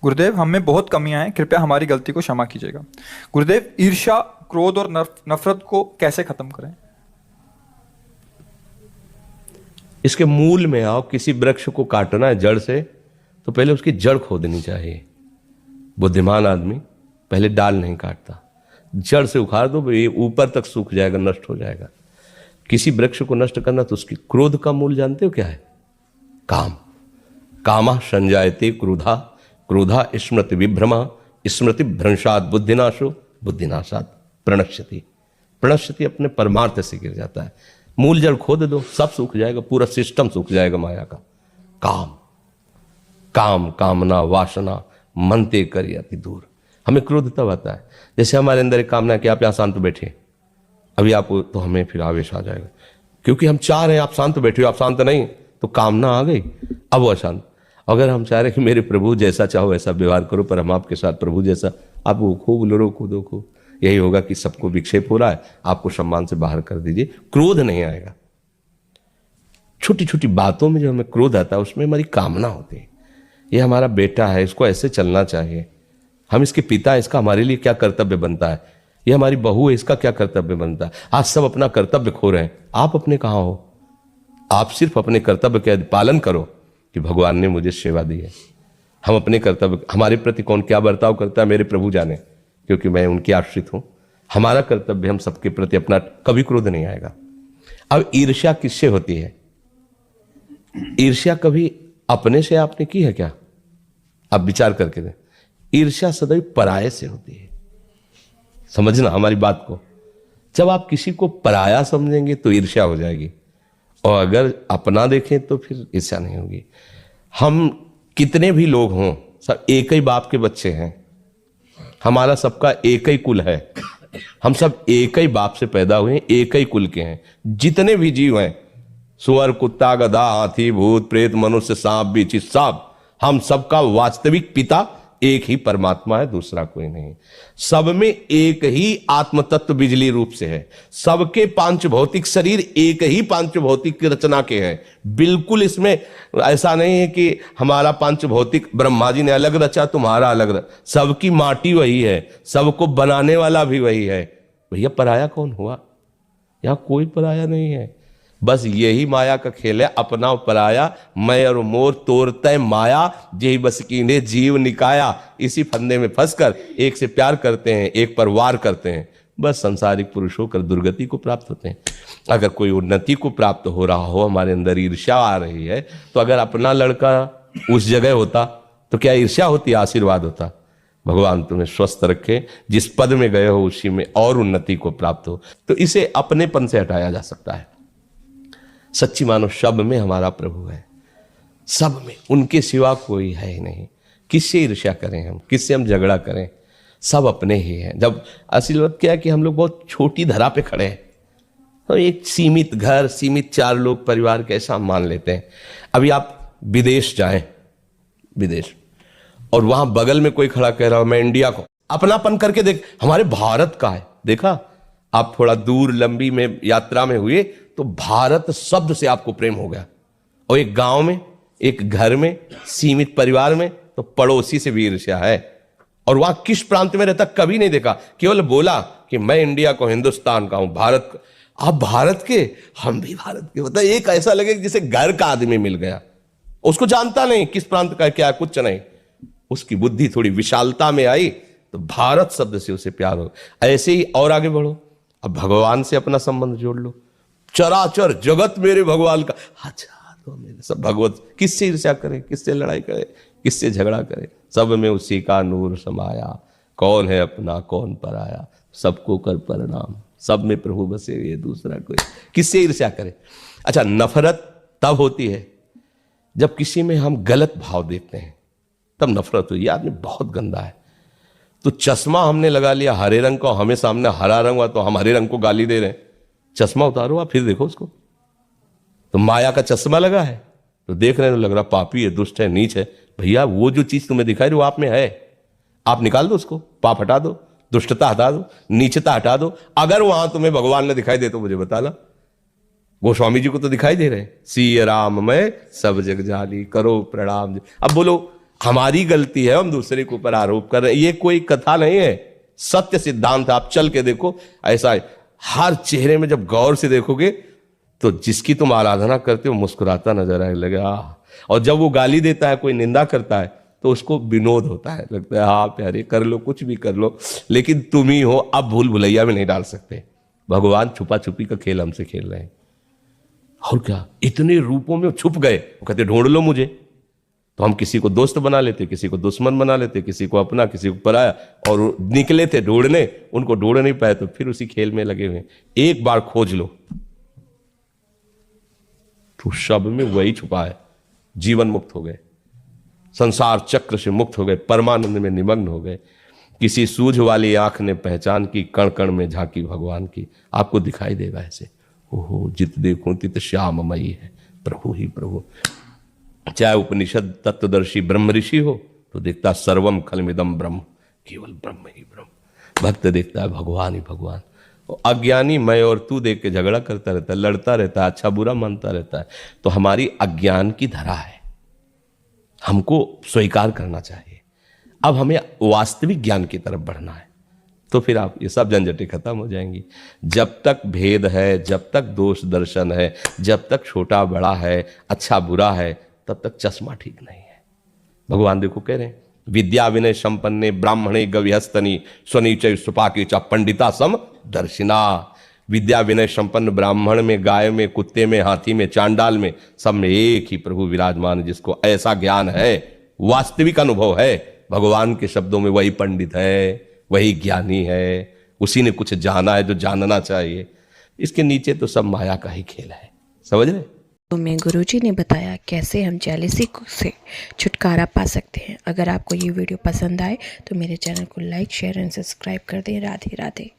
गुरुदेव, हम में बहुत कमियां हैं, कृपया हमारी गलती को क्षमा कीजिएगा। गुरुदेव, ईर्ष्या, क्रोध और नफरत को कैसे खत्म करें? इसके मूल में आओ। किसी वृक्ष को काटना है जड़ से तो पहले उसकी जड़ खोदनी चाहिए। बुद्धिमान आदमी पहले डाल नहीं काटता, जड़ से उखाड़ दो, ये ऊपर तक सूख जाएगा, नष्ट हो जाएगा। किसी वृक्ष को नष्ट करना तो उसकी क्रोध का मूल जानते हो क्या है? काम। कामा संजायते क्रोधा, क्रोधा स्मृति विभ्रमा, स्मृति भ्रंशात बुद्धिनाशो, बुद्धिनाशात प्रणश्यति। प्रणश्यति अपने परमार्थ से गिर जाता है। मूल जड़ खोद दो, सब सूख जाएगा, पूरा सिस्टम सूख जाएगा माया का। काम, काम, कामना, वासना मनते करिए अति दूर। हमें क्रोध तब आता है जैसे हमारे अंदर एक कामना है कि आप यहां शांत बैठिए, अभी आप, तो हमें फिर आवेश आ जाएगा, क्योंकि हम चाह रहे हैं आप शांत बैठे हो, आप शांत नहीं तो कामना आ गई, अब वो अशांत। अगर हम चाह रहे हैं कि मेरे प्रभु जैसा चाहो वैसा व्यवहार करो, पर हम आपके साथ प्रभु जैसा, आप वो खूब लड़ो कूदो खूब, यही होगा कि सबको विक्षेप हो रहा है, आपको सम्मान से बाहर कर दीजिए, क्रोध नहीं आएगा। छोटी छोटी बातों में जो हमें क्रोध आता है उसमें हमारी कामना होती है, ये हमारा बेटा है, इसको ऐसे चलना चाहिए, हम इसके पिता हैं, इसका हमारे लिए क्या कर्तव्य बनता है, ये हमारी बहू है, इसका क्या कर्तव्य बनता है। आज सब अपना कर्तव्य खो रहे हैं, आप अपने कहाँ हो? आप सिर्फ अपने कर्तव्य के पालन करो कि भगवान ने मुझे सेवा दी है। हम अपने कर्तव्य, हमारे प्रति कौन क्या बर्ताव करता है मेरे प्रभु जाने, क्योंकि मैं उनके आश्रित हूं। हमारा कर्तव्य, हम सबके प्रति अपना, कभी क्रोध नहीं आएगा। अब ईर्ष्या किससे होती है? ईर्ष्या कभी अपने से आपने की है क्या? आप विचार करके दें। ईर्ष्या सदैव पराये से होती है। समझना हमारी बात को। जब आप किसी को पराया समझेंगे तो ईर्ष्या हो जाएगी, और अगर अपना देखें तो फिर ईर्ष्या नहीं होगी। हम कितने भी लोग हों, सब एक ही बाप के बच्चे हैं, हमारा सबका एक ही कुल है, हम सब एक ही बाप से पैदा हुए हैं, एक ही कुल के हैं। जितने भी जीव हैं, सुअर, कुत्ता, गधा, हाथी, भूत, प्रेत, मनुष्य, सांप, बिच्छू, सब, हम सबका वास्तविक पिता एक ही परमात्मा है, दूसरा कोई नहीं। सब में एक ही आत्म तत्व बिजली रूप से है। सबके पांच भौतिक शरीर एक ही पांच भौतिक रचना के हैं। बिल्कुल इसमें ऐसा नहीं है कि हमारा पांच भौतिक ब्रह्मा जी ने अलग रचा, तुम्हारा अलग रचा। सबकी माटी वही है, सबको बनाने वाला भी वही है। भैया पराया कौन हुआ? यहां कोई पराया नहीं है। बस यही माया का खेल है, अपना पराया, मैं और मोर तोरते माया, यही बस कीने जीव निकाया। इसी फंदे में फंसकर एक से प्यार करते हैं, एक पर वार करते हैं, बस संसारिक पुरुष होकर दुर्गति को प्राप्त होते हैं। अगर कोई उन्नति को प्राप्त हो रहा हो, हमारे अंदर ईर्ष्या आ रही है, तो अगर अपना लड़का उस जगह होता तो क्या ईर्ष्या होती? आशीर्वाद होता। भगवान तुम्हें स्वस्थ रखे, जिस पद में गए हो उसी में और उन्नति को प्राप्त हो। तो इसे अपनेपन से हटाया जा सकता है। सच्ची मानो सब में हमारा प्रभु है, सब में, उनके सिवा कोई है ही नहीं। किससे ईर्ष्या करें हम, किससे हम झगड़ा करें? सब अपने ही हैं। जब असल बात क्या है कि हम लोग बहुत छोटी धरा पे खड़े हैं, तो एक सीमित घर, सीमित 4 लोग परिवार कैसा हम मान लेते हैं। अभी आप विदेश जाएं, विदेश, और वहां बगल में कोई खड़ा कह रहा हो मैं इंडिया को, अपनापन करके देख, हमारे भारत का है। देखा, आप थोड़ा दूर लंबी में यात्रा में हुए तो भारत शब्द से आपको प्रेम हो गया। और एक गांव में, एक घर में, सीमित परिवार में तो पड़ोसी से भी ईर्ष्या है। और वहां किस प्रांत में रहता कभी नहीं देखा, केवल बोला कि मैं इंडिया को, हिंदुस्तान का हूं, भारत का। आप भारत के, हम भी भारत के। मतलब एक ऐसा लगे जैसे घर का आदमी मिल गया, उसको जानता नहीं किस प्रांत का क्या, कुछ नहीं। उसकी बुद्धि थोड़ी विशालता में आई तो भारत शब्द से उसे प्यार हो। ऐसे ही और आगे बढ़ो, अब भगवान से अपना संबंध जोड़ लो। चराचर जगत मेरे भगवान का, अच्छा तो मेरे सब भगवत। किससे ईर्ष्या करे, किससे लड़ाई करे, किससे झगड़ा करे? सब में उसी का नूर समाया, कौन है अपना कौन पराया, सबको कर प्रणाम, सब में प्रभु बसे हुए, दूसरा कोई। किससे ईर्ष्या करे? अच्छा, नफरत तब होती है जब किसी में हम गलत भाव देखते हैं, तब नफरत हुई, आदमी बहुत गंदा है। तो चश्मा हमने लगा लिया हरे रंग का, हमें सामने हरा रंग हुआ तो हम हरे रंग को गाली दे रहे हैं। चश्मा उतारो आप, फिर देखो उसको, तो माया का चश्मा लगा है तो देख रहे हैं तो लग रहा पापी है, दुष्ट है, नीच है। भैया वो जो चीज तुम्हें दिखाई रही वो आप में है, आप निकाल दो उसको, पाप हटा दो, दुष्टता हटा दो, नीचता हटा दो। अगर वहां तुम्हें भगवान ने दिखाई दे तो मुझे बताना। गोस्वामी जी को तो दिखाई दे रहे, सी राम मैं सब जग जाली, करो प्रणाम। अब बोलो हमारी गलती है, हम दूसरे के ऊपर आरोप कर रहे हैं। ये कोई कथा नहीं है, सत्य सिद्धांत है। आप चल के देखो, ऐसा है। हर चेहरे में जब गौर से देखोगे तो जिसकी तुम आराधना करते हो मुस्कुराता नजर आने लगे। और जब वो गाली देता है, कोई निंदा करता है, तो उसको विनोद होता है, लगता है हाँ प्यारे कर लो, कुछ भी कर लो, लेकिन तुम ही हो, अब भूल भुलैया में नहीं डाल सकते। भगवान छुपा छुपी का खेल हमसे खेल रहे हैं। और क्या, इतने रूपों में छुप गए। वो कहते ढूंढ लो मुझे। तो हम किसी को दोस्त बना लेते, किसी को दुश्मन बना लेते, किसी को अपना, किसी को पराया, और निकले थे ढूंढने, उनको ढूंढ नहीं पाए तो फिर उसी खेल में लगे हुए। एक बार खोज लो तो सब में वही छुपा है। जीवन मुक्त हो गए, संसार चक्र से मुक्त हो गए, परमानंद में निमग्न हो गए। किसी सूझ वाली आंख ने पहचान की, कण कण में झांकी भगवान की। आपको दिखाई देगा ऐसे, ओहो जित देखूं तित श्याममयी है प्रभु ही प्रभु। चाहे उपनिषद तत्वदर्शी ब्रह्म ऋषि हो तो देखता सर्वम खलमिदम ब्रह्म, केवल ब्रह्म ही ब्रह्म। भक्त देखता है भगवान ही भगवान। अज्ञानी मैं और तू देख के झगड़ा करता रहता है, लड़ता रहता है, अच्छा बुरा मानता रहता है। तो हमारी अज्ञान की धरा है, हमको स्वीकार करना चाहिए। अब हमें वास्तविक ज्ञान की तरफ बढ़ना है, तो फिर आप ये सब झंझटें खत्म हो जाएंगी। जब तक भेद है, जब तक दोष दर्शन है, जब तक छोटा बड़ा है, अच्छा बुरा है, तब तक चश्मा ठीक नहीं है। भगवान देखो कह रहे हैं, विद्या विनय संपन्ने ब्राह्मणे गविहस्तनी स्वनीचय सुपाकी च पंडिता सम दर्शिना। विद्या विनय संपन्न ब्राह्मण में, गाय में, कुत्ते में, हाथी में, चांडाल में, सब में एक ही प्रभु विराजमान है। जिसको ऐसा ज्ञान है, वास्तविक अनुभव है, भगवान के शब्दों में वही पंडित है, वही ज्ञानी है, उसी ने कुछ जाना है जो जानना चाहिए। इसके नीचे तो सब माया का ही खेल है, समझ रहे। तो में गुरुजी ने बताया कैसे हम जेलसी से छुटकारा पा सकते हैं। अगर आपको ये वीडियो पसंद आए तो मेरे चैनल को लाइक, शेयर एंड सब्सक्राइब कर दें। राधे राधे।